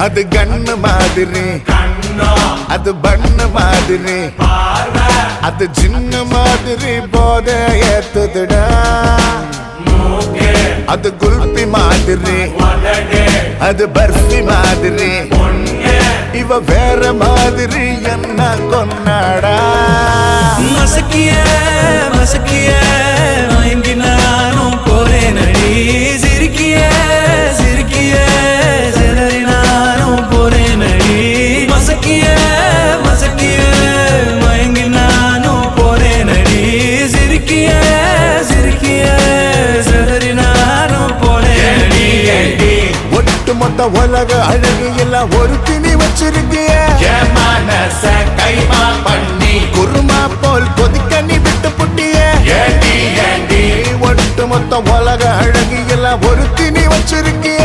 அது கண்ணு மாதிரி, அது பண்ணு மாதிரி, அது சின்ன மாதிரி போத ஏத்துதுடா. அது குல்பி மாதிரி, அது பர்ஃபி மாதிரி, இவ வேற மாதிரி என்ன கொண்டாடா. மசக்கிய மசக்கிய மயங்கி நானும் போறேன் அடி. சிரிக்கிய சிரிக்கிய சிதறி நானும் போறேன் அடி. மசக்கிய மசக்கிய மயங்கி நானும் போறேன் அடி. சிரிக்கிய சிரிக்கிய சிதறி நானும் போறேன் அடி. ஒட்டு மொத்த உலக அழகு எல்லாம் ஒரு திணி வச்சிருக்கிய. மனச கைமா பண்ணி குருமா போல் கொதிக்க நீ விட்டு புட்டிய. ஏண்டி ஏண்டி ஒட்டு மொத்த உலக அழகு எல்லாம் ஒரு திணி வச்சிருக்கிய.